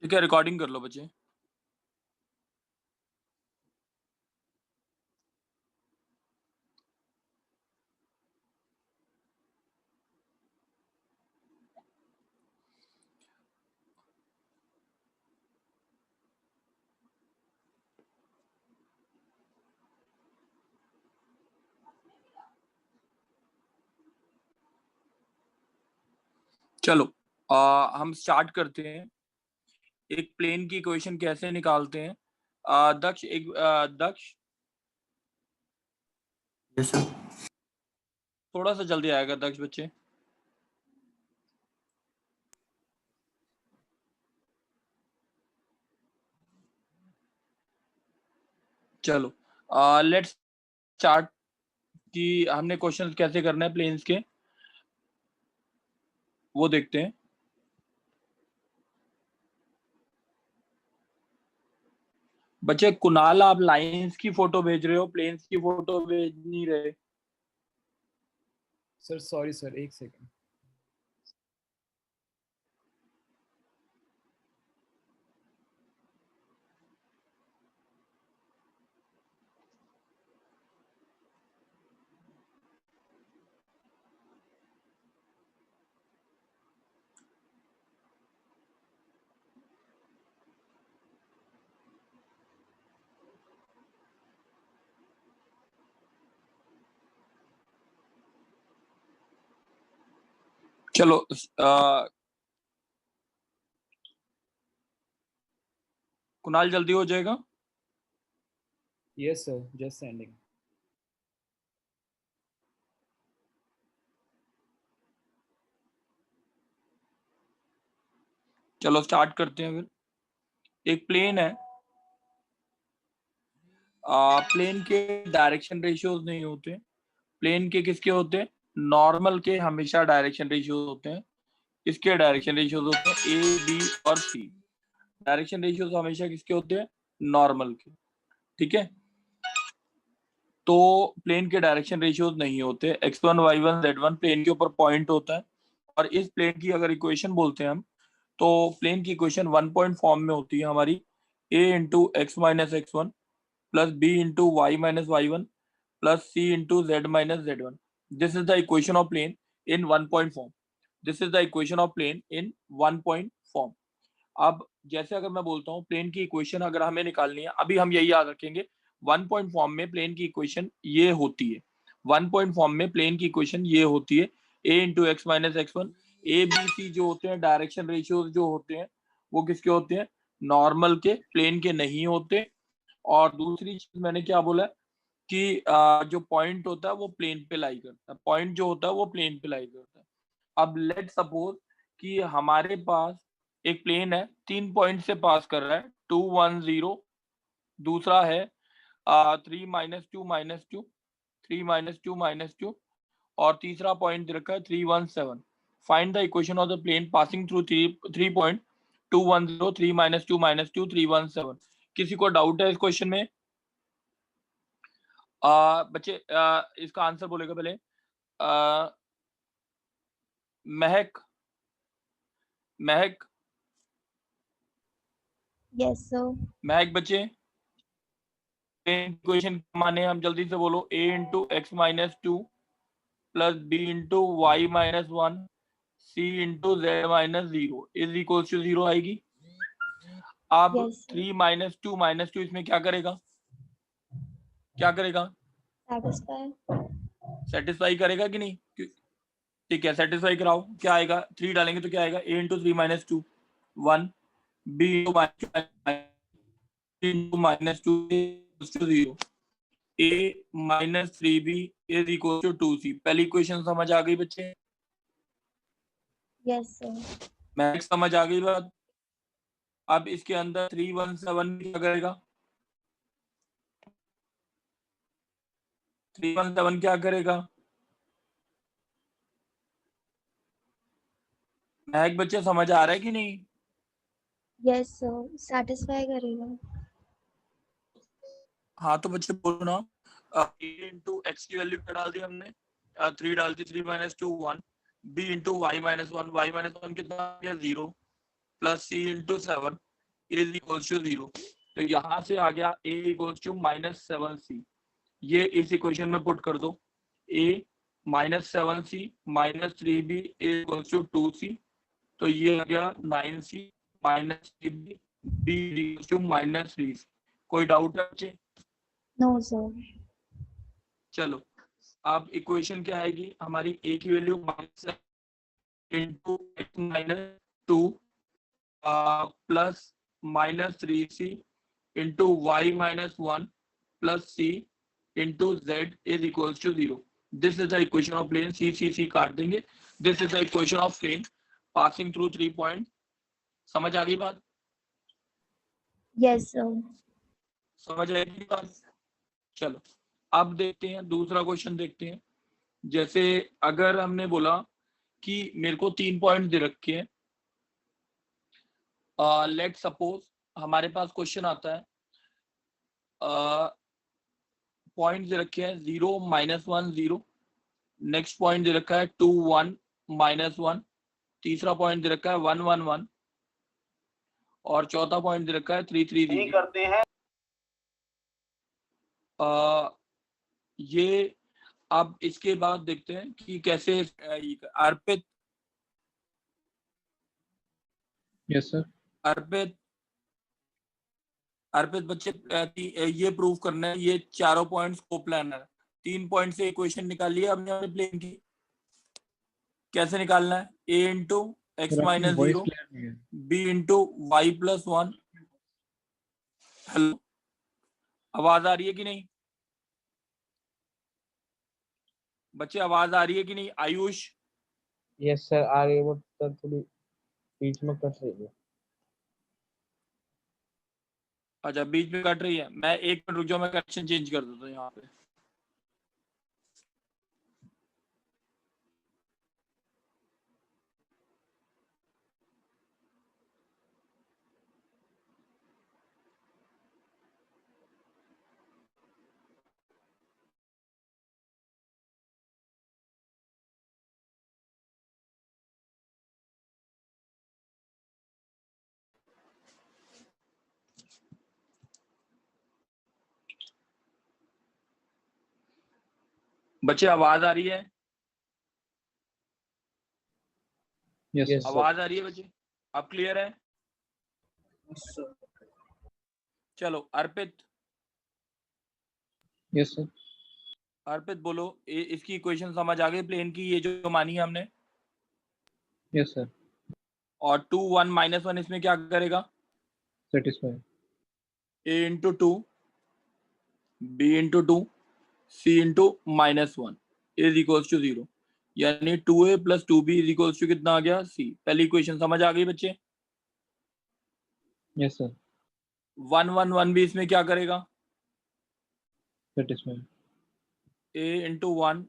ठीक है, रिकॉर्डिंग कर लो बच्चे। चलो हम स्टार्ट करते हैं। एक प्लेन की इक्वेशन कैसे निकालते हैं? दक्ष दक्ष यस सर। थोड़ा सा जल्दी आएगा दक्ष बच्चे। चलो लेट्स स्टार्ट कि हमने क्वेश्चन कैसे करना है प्लेन्स के, वो देखते हैं। बच्चे कुणाल, आप लाइंस की फोटो भेज रहे हो, प्लेन्स की फोटो भेज नहीं रहे। सर सॉरी सर, एक सेकंड। चलो कुणाल जल्दी हो जाएगा। Yes sir, just sending. चलो स्टार्ट करते हैं फिर। एक प्लेन है, प्लेन के डायरेक्शन रेशियोज नहीं होते। प्लेन के किसके होते हैं? नॉर्मल के हमेशा डायरेक्शन रेशियोज होते हैं। इसके डायरेक्शन रेशियोज होते हैं ए, बी और सी। डायरेक्शन रेशियोज हमेशा किसके होते हैं? नॉर्मल के। ठीक है, तो प्लेन के डायरेक्शन रेशियोज नहीं होते। x1, y1, z1 प्लेन के ऊपर पॉइंट होता है। और इस प्लेन की अगर इक्वेशन बोलते हैं हम, तो प्लेन की इक्वेशन 1 पॉइंट फॉर्म में होती है हमारी। a into X minus X one plus B into Y minus Y one plus C into Z minus Z one. This is the equation of plane in 1 point form. This is the equation of plane in 1 point form. अब जैसे अगर मैं बोलता हूँ plane की equation अगर हमें निकालनी है, अभी हम यही याद रखेंगे, 1 पॉइंट फॉर्म में प्लेन की इक्वेशन ये होती है। 1 पॉइंट फॉर्म में प्लेन की इक्वेशन ये होती है a into X minus X one. A B C जो होते हैं डायरेक्शन रेशियोज जो होते हैं वो किसके होते हैं? नॉर्मल के, प्लेन के नहीं होते। और दूसरी चीज मैंने क्या बोला कि जो पॉइंट होता है वो प्लेन पे लाई करता है। पॉइंट जो होता है वो प्लेन पे लाई करता है। अब लेट सपोज कि हमारे पास एक प्लेन है, 3 पॉइंट से पास कर रहा है, 2 1 0। दूसरा है 3 minus two minus two, 3 minus two minus two. और तीसरा पॉइंट रखा है 3 1 7। Find the equation of the plane passing through 3 point 2 1 0, 3 minus two minus two, 3 1 7। किसी को डाउट है इस क्वेश्चन में? बच्चे इसका आंसर बोलेगा पहले महक। महक यस सर। महक बच्चे इक्वेशन माने हम जल्दी से बोलो। a into X minus two plus B into Y minus one C into Z minus zero is equal to zero आएगी। अब Yes, sir. 3 माइनस टू इसमें क्या करेगा? क्या करेगा? Satisfy. सेटिस्फाई करेगा कि नहीं? ठीक है, सेटिस्फाई कराओ। क्या आएगा? 3 डालेंगे तो क्या आएगा? a into three minus two 1, b into minus two zero, a minus three B is equal to 2c। पहली इक्वेशन समझ आ गई बच्चे? Yes, sir. मैक्स समझ आ गई बात? अब इसके अंदर 3 1 7 क्या करेगा? 3 1 7 क्या करेगा? महक बच्चे समझ आ रहा है कि नहीं? Yes, sir. Satisfy करेगा. हाँ तो बच्चे बोलो ना। इंटू एक्स की वैल्यू क्या डाल दी हमने? 3 डाल दी, 3 minus two 1। B into Y minus one, Y minus one कितना? 0 plus C into 7 is equals to 0। तो यहाँ से आ गया a इक्वल्स टू -7c। ये इस इक्वेशन में पुट कर दो, a -7c -3b equals to 2c। तो ये आ गया 9c -3b b equals to -3c। कोई डाउट है बच्चे? No, sir. चलो, अब इक्वेशन क्या आएगी हमारी? a की value -7 into x -2 plus -3c into y -1 plus c into z is equals to 0। This is the equation of plane. c काट देंगे। This is the equation of plane passing through 3 point. समझ आ गई बात? Yes, sir. समझ आएगी बात? चलो, अब देखते हैं दूसरा क्वेश्चन देखते हैं। जैसे अगर हमने बोला कि मेरे को 3 पॉइंट दे रखे हैं, लेट सपोज हमारे पास क्वेश्चन आता है, पॉइंट दे रखे हैं 0 -1 0, नेक्स्ट पॉइंट दे रखा है 2 1 -1, तीसरा पॉइंट दे रखा है 1 1 1 और चौथा पॉइंट दे रखा है 3 3 0 करते हैं। ये अब इसके बाद देखते हैं कि कैसे अर्पित Yes, sir. अर्पित अर्पित बच्चे ये प्रूव करना है ये चारों पॉइंट्स कोप्लानर। 3 पॉइंट से इक्वेशन निकालिए हमने प्लेन की। कैसे निकालना है? a इंटू एक्स Sir, आपकी माइनस voice 0 clear नहीं है. b into Y plus 1। Hello, आवाज आ रही है कि नहीं बच्चे? आवाज आ रही है कि नहीं? आयुष? यस सर, आ रही है, वो सर थोड़ी बीच में कट रही है। अच्छा, बीच में कट रही है। मैं 1 मिनट रुक जाओ, मैं कनेक्शन चेंज कर देता हूँ यहाँ पे। बच्चे आवाज आ रही है? Yes, sir. Yes, sir. आवाज आ रही है बच्चे? अब क्लियर है? चलो अर्पित, Yes, sir. अर्पित बोलो, इसकी इक्वेशन समझ आ गई प्लेन की, ये जो मानी है हमने? Yes, sir. और 2 1 -1 इसमें क्या करेगा? Satisfied. a into 2 b into 2 c into -1 is equals to 0। यानी 2a plus 2b is equals to कितना आ गया? c। पहली इक्वेशन समझ आ गई बच्चे? Yes, sir. 1 1 1 भी इसमें क्या करेगा? Satisfied. a into 1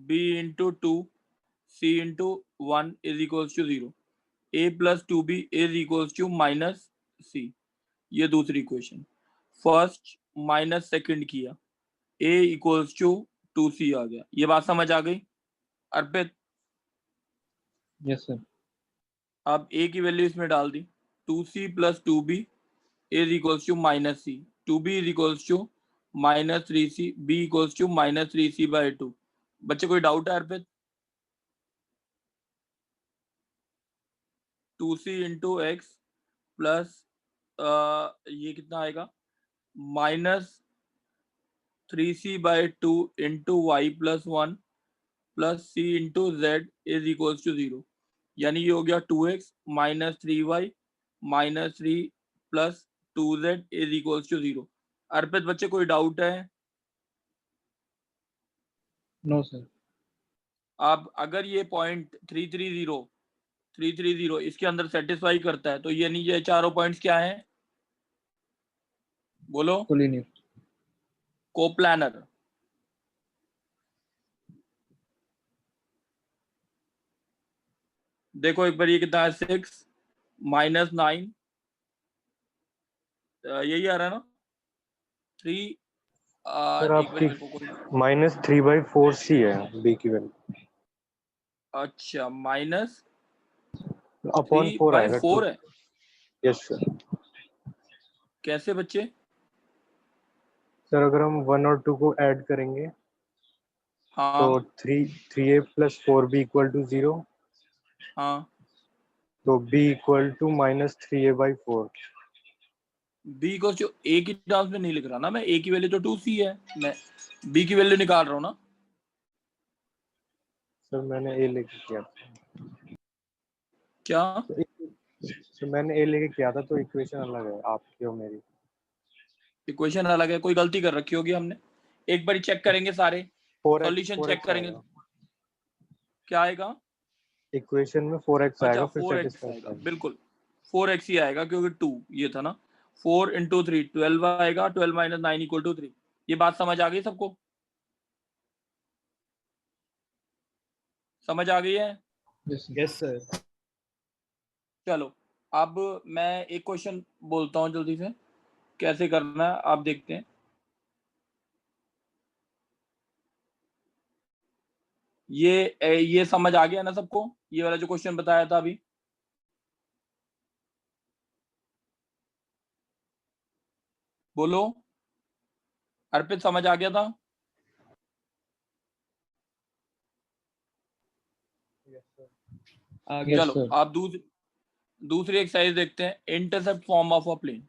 b into 2 c into 1 is equals to 0। a plus 2b is equals to -c। ये दूसरी इक्वेशन। फर्स्ट माइनस सेकंड किया, a इक्वल्स टू 2c आ गया। ये बात समझ आ गई अर्पित? Yes, sir. अब a की वैल्यू इसमें डाल दी, 2c plus 2b is equals to -c, 2b is equals to -3c, b equals to -3c/2। बच्चे कोई डाउट है अर्पित? 2c इंटू एक्स प्लस ये कितना आएगा? -3c/2 into Y plus 1 plus c into Z is equals to 0। यानी ये हो गया 2x - 3y - 3 plus 2z is equals to 0। Arpit बच्चे कोई डाउट है? No, sir. अब अगर ये पॉइंट 330 इसके अंदर सेटिस्फाई करता है तो यानी ये चारों पॉइंट्स क्या हैं? बोलो। Collinear. कोप्लानर। देखो एक बार, ये कितना है? 6 -9 यही आ रहा है ना? 3 सर एक बार आपकी मेरे को कोई, -3/4c है बी की वैल्यू, अच्छा -3/4 अपॉन 4 आएगा 2। है। Yes sir. कैसे बच्चे? सर अगर हम 1 और 2 को ऐड करेंगे हाँ तो 3a + 4b = 0, हाँ, तो b = -3a/4। बी को जो ए की टर्म्स में नहीं लिख रहा ना मैं, ए की वैल्यू तो 2c है, मैं बी की वैल्यू निकाल रहा हूँ ना। सर मैंने a लेके किया था। क्या? सर मैंने a लेके किया था, तो इक्वेशन अलग है आपकी और मेरी। इक्वेशन अलग है, कोई गलती कर रखी होगी हमने। एक बार चेक करेंगे सारे 4x सॉल्यूशन चेक 4x करेंगे। आएगा क्या आएगा? इक्वेशन में, 4x अच्छा आएगा, फिर 4x सेटिस्फाई आएगा, करेंगे। बिल्कुल 4x ही आएगा क्योंकि 2 ये था ना। 4 × 3 12 आएगा, 12 - 9 = 3। ये बात समझ आ गई सबको? समझ आ गई है? Yes, sir. Yes sir. चलो अब मैं एक क्वेश्चन बोलता हूँ जल्दी से, कैसे करना है आप देखते हैं। ये समझ आ गया ना सबको, ये वाला जो क्वेश्चन बताया था अभी? बोलो, अर्पित समझ आ गया था? Yes, चलो sir. आप दूसरी एक्सरसाइज देखते हैं, intercept form of a plane.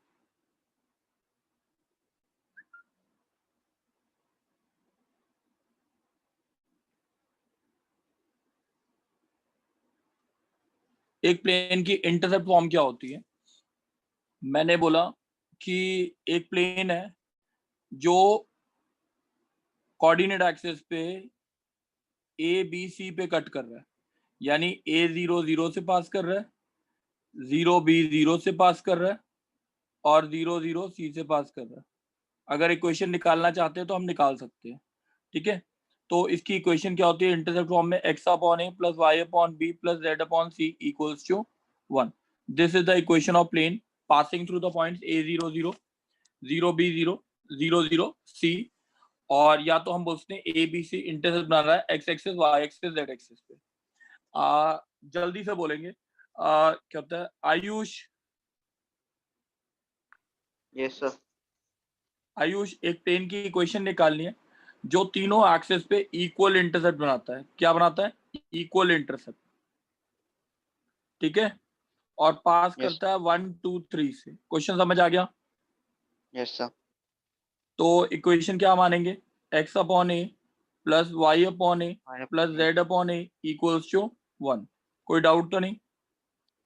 एक प्लेन की इंटरसेप्ट फॉर्म क्या होती है? मैंने बोला कि एक प्लेन है जो कोऑर्डिनेट एक्सिस पे ए बी सी पे कट कर रहा है, यानी A0 0 से पास कर रहा है, 0B 0 से पास कर रहा है, और 0 0 C से पास कर रहा है। अगर इक्वेशन निकालना चाहते हैं तो हम निकाल सकते हैं, ठीक है। तो इसकी इक्वेशन क्या होती है इंटरसेप्ट फॉर्म में? x/a + y/b + z/c = 1। This is the equation of plane passing through the points A0 0, 0B 0, 0 0 C। और या तो हम बोलते हैं ए बी सी इंटरसेप्ट बना रहा है X axis, Y axis, Z axis पे। जल्दी से बोलेंगे, क्या होता है आयुष? Yes sir. आयुष, एक प्लेन की इक्वेशन निकालनी है जो तीनों एक्सिस पे इक्वल इंटरसेप्ट बनाता है। क्या बनाता है? इक्वल इंटरसेप्ट, ठीक है। और पास यस करता है 1 2 3 से। क्वेश्चन समझ आ गया? Yes sir. तो इक्वेशन क्या मानेंगे? x/a + y/a + z/a = 1। कोई डाउट तो नहीं?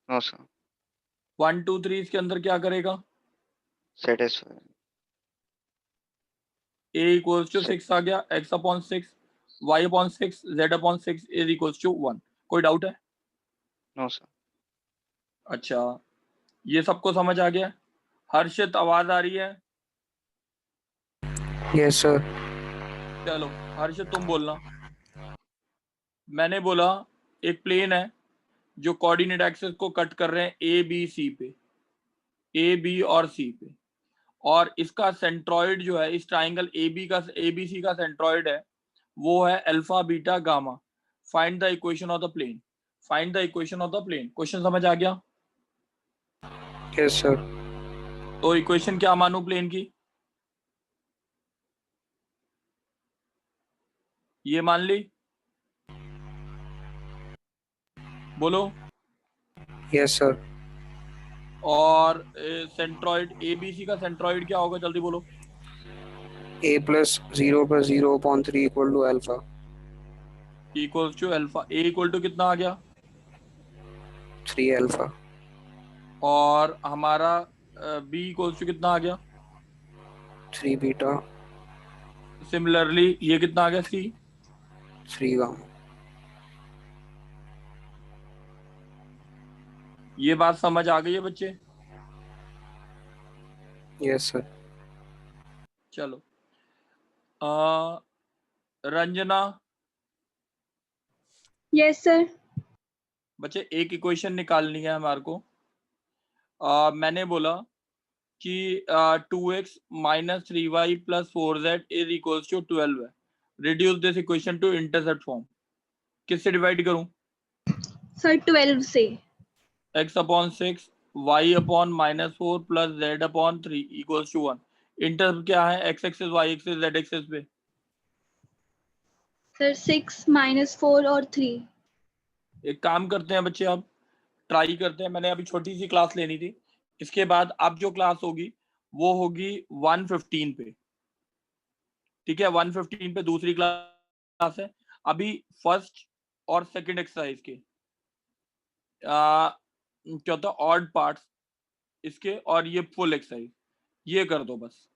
No sir. 1 2 3 इसके अंदर क्या करेगा? सेटिस्फाई। a = 6 आ गया, x/6, y/6, z/6 = 1। कोई डाउट है? No sir. अच्छा, ये सबको समझ आ गया? हर्षित आवाज आ रही है? Yes sir. चलो हर्षित तुम बोलना। मैंने बोला एक प्लेन है जो कोऑर्डिनेट एक्सिस को कट कर रहे हैं ए बी सी पे, ए बी और सी पे, और इसका सेंट्रॉइड जो है इस ट्राइंगल ए बी सी का सेंट्रॉइड है वो है alpha beta gamma. Find the equation of the plane. Find the equation of the plane. Question समझ आ गया? Yes sir. तो इक्वेशन क्या मानू प्लेन की? ये मान ली? बोलो। Yes sir. और सेंट्रॉइड ए बी सी का सेंट्रॉइड क्या होगा? जल्दी बोलो। a + 0 + 0/3 = alpha. Equals to alpha. A equal to कितना आ गया? 3 अल्फा। और हमारा बी इक्वल्स टू कितना आ गया? 3 बीटा। सिमिलरली ये कितना आ गया? सी। 3 गामा। ये बात समझ आ गई है बच्चे? Yes sir. चलो रंजना, यस सर। बच्चे एक इक्वेशन निकालनी है हमारे को। मैंने बोला कि 2x - 3y + 4z = 12 है। Reduce this equation to intercept form. किससे डिवाइड करूं? सर 12 से। x/6 y upon -4 plus z upon 3 equals to 1। Interval क्या है, x axis y axis z axis पे? सर 6 -4 और 3। एक काम करते हैं बच्चे, अब ट्राई करते हैं। मैंने अभी छोटी सी क्लास लेनी थी, इसके बाद अब जो क्लास होगी वो होगी 115 पे, ठीक है? 115 पे दूसरी क्लास है। अभी फर्स्ट और सेकंड एक्सरसाइज के क्या होता है ऑड पार्ट्स इसके, और ये फुल एक्सरसाइज ये कर दो बस।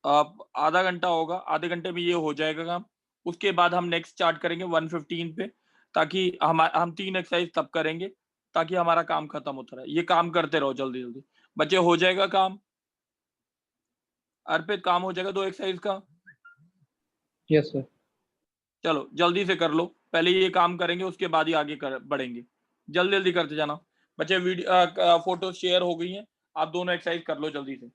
अब आधा घंटा होगा, आधे घंटे में ये हो जाएगा काम। उसके बाद हम नेक्स्ट स्टार्ट करेंगे 115 पे, ताकि हम 3 एक्सरसाइज तब करेंगे ताकि हमारा काम खत्म होता रहे। ये काम करते रहो जल्दी जल्दी बच्चे, हो जाएगा काम। अर्पित काम हो जाएगा 2 एक्सरसाइज का? Yes, sir. चलो जल्दी से कर लो, पहले ये काम करेंगे उसके बाद ही आगे बढ़ेंगे। जल्दी जल्दी करते जाना बच्चे। वीडियो फोटो शेयर हो गई हैं, आप दोनों एक्सरसाइज कर लो जल्दी से।